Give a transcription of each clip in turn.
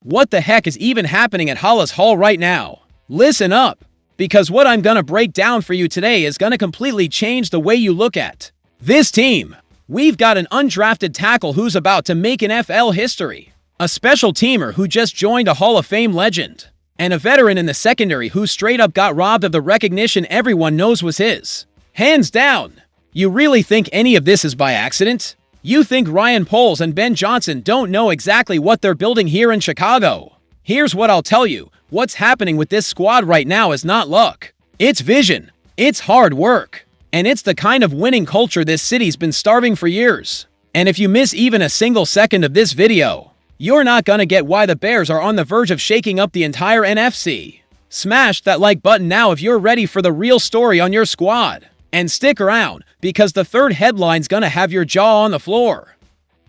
What the heck is even happening at Hollis Hall right now? Listen up, because what I'm gonna break down for you today is gonna completely change the way you look at this team. We've got an undrafted tackle who's about to make NFL history, a special teamer who just joined a Hall of Fame legend, and a veteran in the secondary who straight up got robbed of the recognition everyone knows was his. Hands down. You really think any of this is by accident? You think Ryan Poles and Ben Johnson don't know exactly what they're building here in Chicago? Here's what I'll tell you. What's happening with this squad right now is not luck. It's vision. It's hard work. And it's the kind of winning culture this city's been starving for years. And if you miss even a single second of this video, you're not gonna get why the Bears are on the verge of shaking up the entire NFC. Smash that like button now if you're ready for the real story on your squad. And stick around, because the third headline's gonna have your jaw on the floor.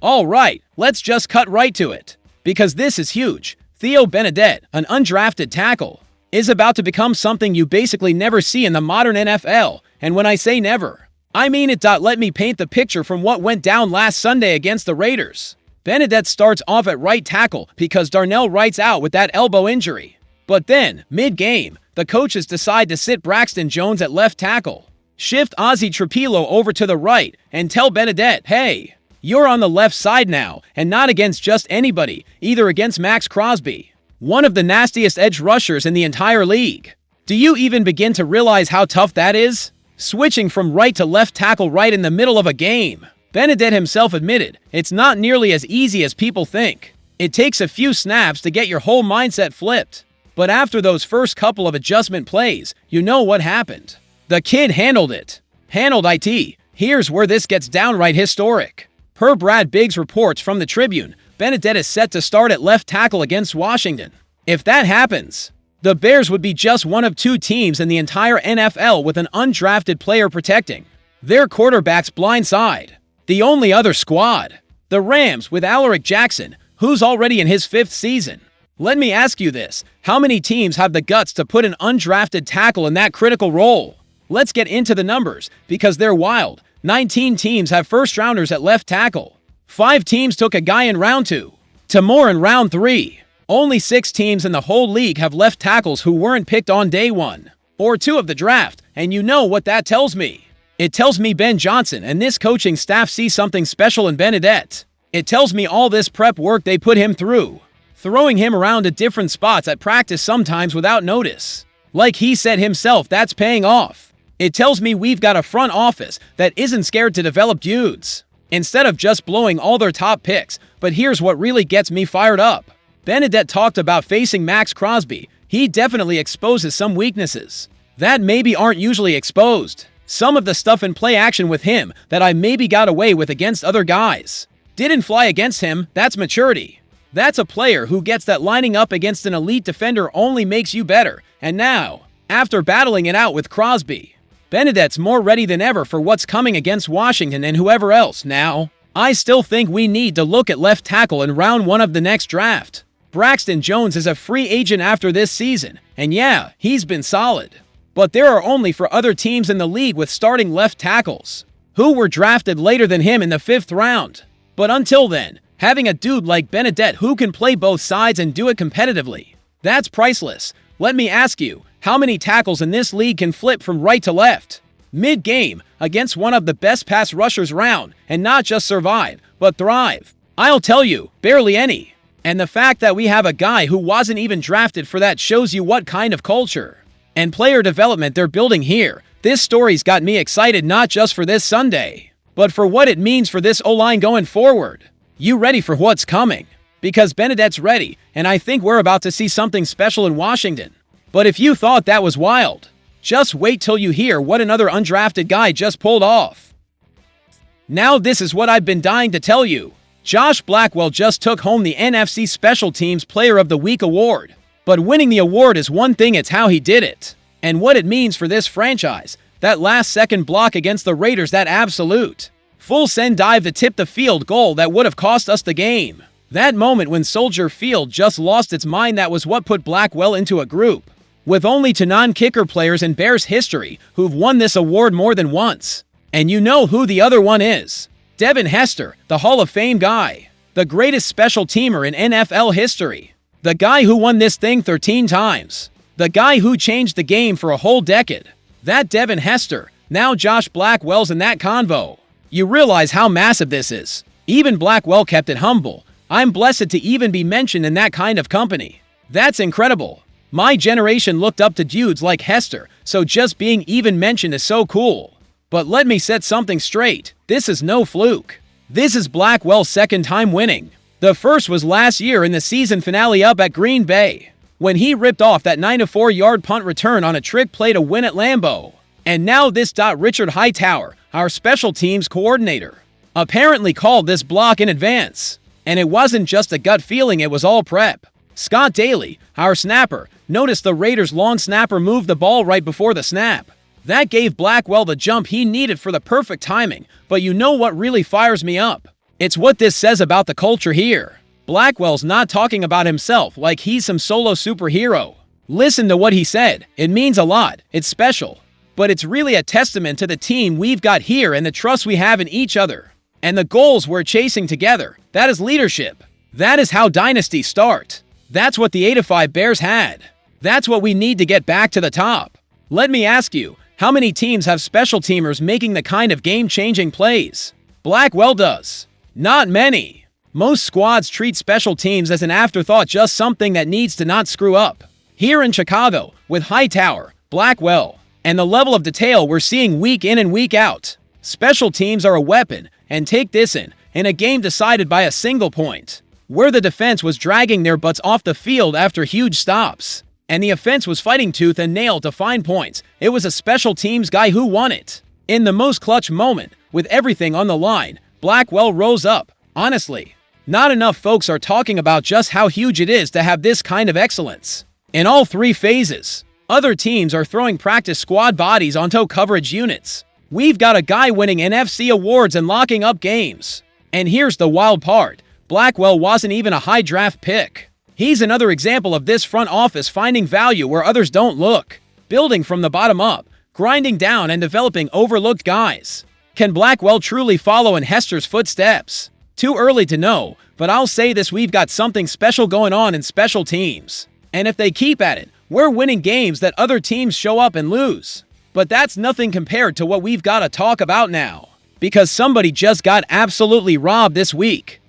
Alright, let's just cut right to it. Because this is huge. Theo Benedet, an undrafted tackle, is about to become something you basically never see in the modern NFL. And when I say never, I mean it. Let me paint the picture from what went down last Sunday against the Raiders. Benedet starts off at right tackle because Darnell Wright's out with that elbow injury. But then, mid-game, the coaches decide to sit Braxton Jones at left tackle, shift Ozzy Trapilo over to the right, and tell Benedet, hey, you're on the left side now, and not against just anybody, either against Max Crosby, one of the nastiest edge rushers in the entire league. Do you even begin to realize how tough that is? Switching from right to left tackle right in the middle of a game. Benedet himself admitted, it's not nearly as easy as people think. It takes a few snaps to get your whole mindset flipped. But after those first couple of adjustment plays, you know what happened. The kid handled it. Handled it. Here's where this gets downright historic. Per Brad Biggs reports from the Tribune, Benedet is set to start at left tackle against Washington. If that happens, the Bears would be just one of two teams in the entire NFL with an undrafted player protecting their quarterback's blind side. The only other squad, the Rams with Alaric Jackson, who's already in his 5th season. Let me ask you this, how many teams have the guts to put an undrafted tackle in that critical role? Let's get into the numbers, because they're wild. 19 teams have first-rounders at left tackle. 5 teams took a guy in round 2. To more in round 3. Only 6 teams in the whole league have left tackles who weren't picked on day 1 or 2 of the draft, and you know what that tells me. It tells me Ben Johnson and this coaching staff see something special in Benedet. It tells me all this prep work they put him through, throwing him around at different spots at practice sometimes without notice. Like he said himself, that's paying off. It tells me we've got a front office that isn't scared to develop dudes, instead of just blowing all their top picks. But here's what really gets me fired up. Benedet talked about facing Max Crosby. He definitely exposes some weaknesses that maybe aren't usually exposed. Some of the stuff in play action with him that I maybe got away with against other guys didn't fly against him. That's maturity. That's a player who gets that lining up against an elite defender only makes you better. And now, after battling it out with Crosby, Benedet's more ready than ever for what's coming against Washington and whoever else. Now, I still think we need to look at left tackle in round 1 of the next draft. Braxton Jones is a free agent after this season, and yeah, he's been solid. But there are only for other teams in the league with starting left tackles who were drafted later than him in the 5th round. But until then, having a dude like Benedet who can play both sides and do it competitively, that's priceless. Let me ask you, how many tackles in this league can flip from right to left mid-game against one of the best pass rushers around and not just survive, but thrive? I'll tell you, barely any. And the fact that we have a guy who wasn't even drafted for that shows you what kind of culture and player development they're building here. This story's got me excited not just for this Sunday, but for what it means for this O-line going forward. You ready for what's coming? Because Benedet's ready, and I think we're about to see something special in Washington. But if you thought that was wild, just wait till you hear what another undrafted guy just pulled off. Now this is what I've been dying to tell you. Josh Blackwell just took home the NFC Special Teams Player of the Week award. But winning the award is one thing, it's how he did it. And what it means for this franchise. That last-second block against the Raiders, that absolute full send dive to tip the field goal that would have cost us the game. That moment when Soldier Field just lost its mind, that was what put Blackwell into a group with only 2 non-kicker players in Bears history who've won this award more than once. And you know who the other one is. Devin Hester, the Hall of Fame guy. The greatest special teamer in NFL history. The guy who won this thing 13 times. The guy who changed the game for a whole decade. That Devin Hester, now Josh Blackwell's in that convo. You realize how massive this is. Even Blackwell kept it humble. I'm blessed to even be mentioned in that kind of company. That's incredible. My generation looked up to dudes like Hester, so just being even mentioned is so cool. But let me set something straight. This is no fluke. This is Blackwell's second time winning. The first was last year in the season finale up at Green Bay, when he ripped off that 94-yard punt return on a trick play to win at Lambeau. And now this. Richard Hightower, our special teams coordinator, apparently called this block in advance. And it wasn't just a gut feeling, it was all prep. Scott Daly, our snapper, noticed the Raiders' long snapper move the ball right before the snap. That gave Blackwell the jump he needed for the perfect timing. But you know what really fires me up? It's what this says about the culture here. Blackwell's not talking about himself like he's some solo superhero. Listen to what he said. It means a lot. It's special. But it's really a testament to the team we've got here and the trust we have in each other. And the goals we're chasing together. That is leadership. That is how dynasties start. That's what the 85 Bears had. That's what we need to get back to the top. Let me ask you, how many teams have special teamers making the kind of game-changing plays Blackwell does? Not many. Most squads treat special teams as an afterthought, just something that needs to not screw up. Here in Chicago, with Hightower, Blackwell, and the level of detail we're seeing week in and week out, special teams are a weapon. And take this in a game decided by a single point, where the defense was dragging their butts off the field after huge stops, and the offense was fighting tooth and nail to find points. It was a special teams guy who won it. In the most clutch moment, with everything on the line, Blackwell rose up. Honestly, not enough folks are talking about just how huge it is to have this kind of excellence. In all three phases, other teams are throwing practice squad bodies onto coverage units. We've got a guy winning NFC awards and locking up games. And here's the wild part. Blackwell wasn't even a high draft pick. He's another example of this front office finding value where others don't look. Building from the bottom up, grinding down and developing overlooked guys. Can Blackwell truly follow in Hester's footsteps? Too early to know, but I'll say this: we've got something special going on in special teams. And if they keep at it, we're winning games that other teams show up and lose. But that's nothing compared to what we've got to talk about now. Because somebody just got absolutely robbed this week.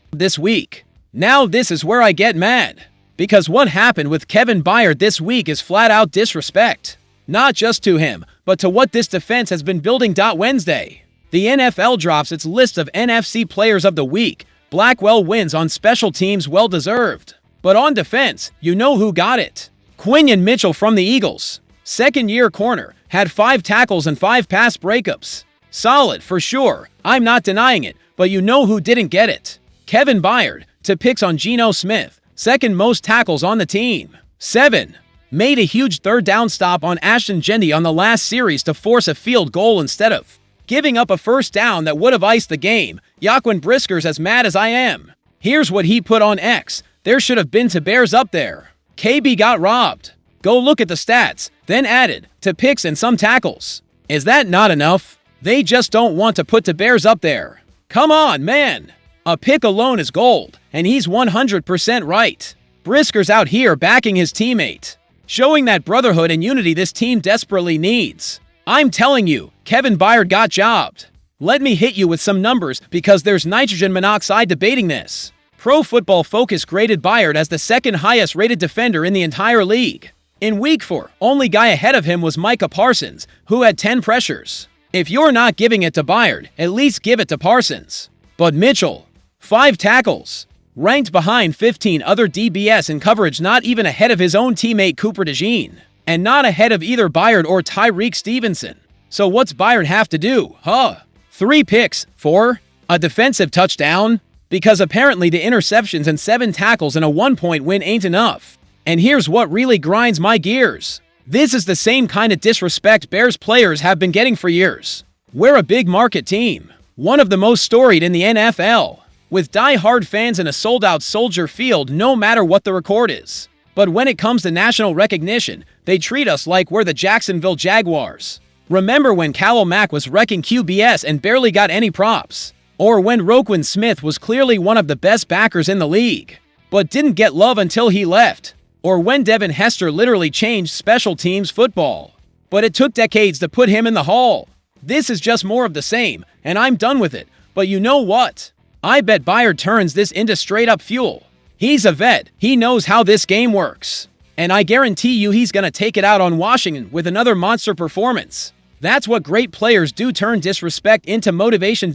Now this is where I get mad. Because what happened with Kevin Byard this week is flat out disrespect. Not just to him, but to what this defense has been building. Wednesday, the NFL drops its list of NFC Players of the Week. Blackwell wins on special teams, well deserved. But on defense, you know who got it. Quinyon Mitchell from the Eagles. Second-year corner, had 5 tackles and 5 pass breakups. Solid, for sure. I'm not denying it, but you know who didn't get it. Kevin Byard, 2 picks on Geno Smith, second most tackles on the team. 7. Made a huge third down stop on Ashton Jeanty on the last series to force a field goal instead of giving up a first down that would have iced the game. Yaquin Brisker's as mad as I am. Here's what he put on X. There should have been 2 Bears up there. KB got robbed. Go look at the stats, then added 2 picks and some tackles. Is that not enough? They just don't want to put 2 Bears up there. Come on, man. A pick alone is gold, and he's 100% right. Brisker's out here backing his teammate, showing that brotherhood and unity this team desperately needs. I'm telling you, Kevin Byard got jobbed. Let me hit you with some numbers because there's nitrogen monoxide debating this. Pro Football Focus graded Byard as the second highest rated defender in the entire league. In Week 4, only guy ahead of him was Micah Parsons, who had 10 pressures. If you're not giving it to Byard, at least give it to Parsons. But Mitchell, 5 tackles, ranked behind 15 other DBS in coverage, not even ahead of his own teammate Cooper DeJean, and not ahead of either Byard or Tyreek Stevenson. So what's Byard have to do? 3 picks, 4, a defensive touchdown? Because apparently the interceptions and 7 tackles and a 1-point win ain't enough. And here's what really grinds my gears. This is the same kind of disrespect Bears players have been getting for years. We're a big market team, one of the most storied in the NFL, with die-hard fans and a sold-out Soldier Field no matter what the record is. But when it comes to national recognition, they treat us like we're the Jacksonville Jaguars. Remember when Khalil Mack was wrecking QBS and barely got any props? Or when Roquan Smith was clearly one of the best backers in the league? but didn't get love until he left, or when Devin Hester literally changed special teams football. But it took decades to put him in the Hall. This is just more of the same, and I'm done with it. But you know what? I bet Byard turns this into straight-up fuel. He's a vet. He knows how this game works. And I guarantee you he's gonna take it out on Washington with another monster performance. That's what great players do, turn disrespect into motivation.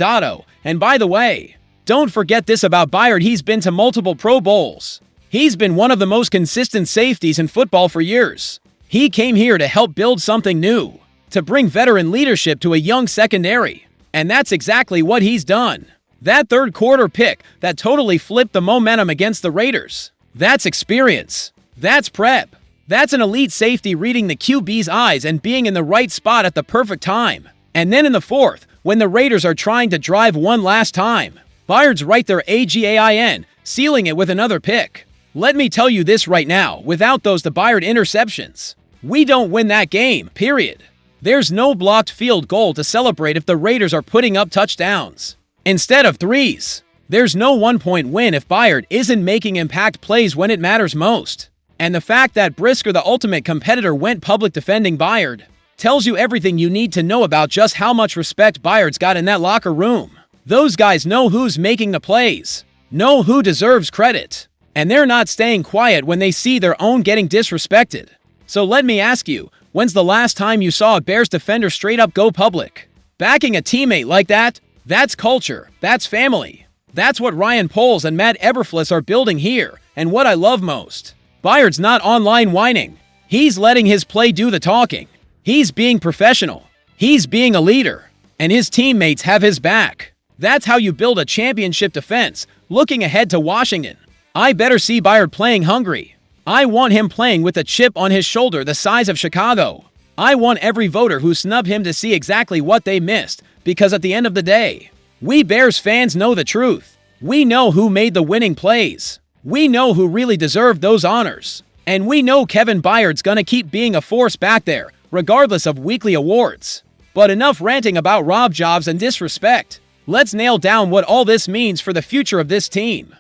And by the way, don't forget this about Byard: he's been to multiple Pro Bowls. He's been one of the most consistent safeties in football for years. He came here to help build something new, to bring veteran leadership to a young secondary. And that's exactly what he's done. That third quarter pick that totally flipped the momentum against the Raiders. That's experience. That's prep. That's an elite safety reading the QB's eyes and being in the right spot at the perfect time. And then in the fourth, when the Raiders are trying to drive one last time, Byard's right there, AGAIN, sealing it with another pick. Let me tell you this right now, without those Byard interceptions, we don't win that game, period. There's no blocked field goal to celebrate if the Raiders are putting up touchdowns instead of threes. There's no one-point win if Byard isn't making impact plays when it matters most. And the fact that Brisker, the ultimate competitor, went public defending Byard tells you everything you need to know about just how much respect Byard's got in that locker room. Those guys know who's making the plays, know who deserves credit, and they're not staying quiet when they see their own getting disrespected. So let me ask you, when's the last time you saw a Bears defender straight up go public? Backing a teammate like that? That's culture. That's family. That's what Ryan Poles and Matt Eberflus are building here, and what I love most. Byard's not online whining. He's letting his play do the talking. He's being professional. He's being a leader. And his teammates have his back. That's how you build a championship defense, looking ahead to Washington. I better see Byard playing hungry. I want him playing with a chip on his shoulder the size of Chicago. I want every voter who snubbed him to see exactly what they missed, because at the end of the day, we Bears fans know the truth. We know who made the winning plays. We know who really deserved those honors. And we know Kevin Byard's gonna keep being a force back there, regardless of weekly awards. But enough ranting about Rob jobs and disrespect. Let's nail down what all this means for the future of this team.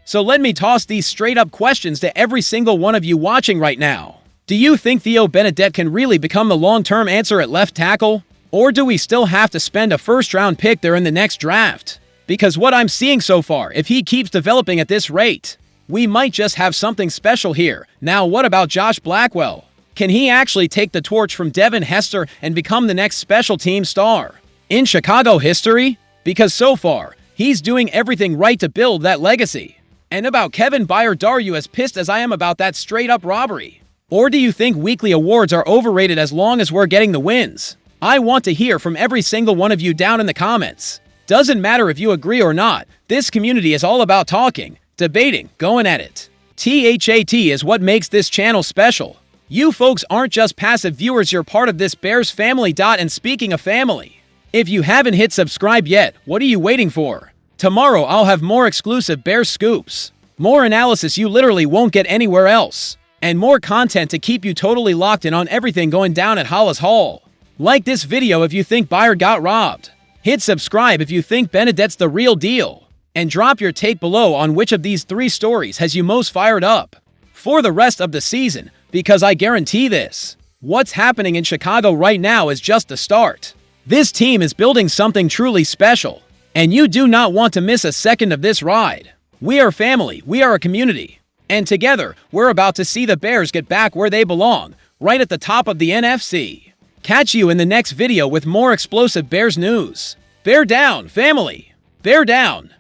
So let me toss these straight-up questions to every single one of you watching right now. Do you think Theo Benedet can really become the long-term answer at left tackle? Or do we still have to spend a first-round pick there in the next draft? Because what I'm seeing so far, if he keeps developing at this rate, we might just have something special here. Now, what about Josh Blackwell? Can he actually take the torch from Devin Hester and become the next special team star in Chicago history? Because so far, he's doing everything right to build that legacy. And about Kevin Byard, are you as pissed as I am about that straight-up robbery? Or do you think weekly awards are overrated as long as we're getting the wins? I want to hear from every single one of you down in the comments. Doesn't matter if you agree or not, this community is all about talking, debating, going at it. THAT is what makes this channel special. You folks aren't just passive viewers, you're part of this Bears family. And speaking of family, if you haven't hit subscribe yet, what are you waiting for? Tomorrow I'll have more exclusive Bears scoops, more analysis you literally won't get anywhere else, and more content to keep you totally locked in on everything going down at Halas Hall. Like this video if you think Byard got robbed. Hit subscribe if you think Benedet's the real deal. And drop your take below on which of these three stories has you most fired up for the rest of the season, because I guarantee this, what's happening in Chicago right now is just the start. This team is building something truly special, and you do not want to miss a second of this ride. We are family, we are a community, and together, we're about to see the Bears get back where they belong, right at the top of the NFC. Catch you in the next video with more explosive Bears news. Bear down, family! Bear down!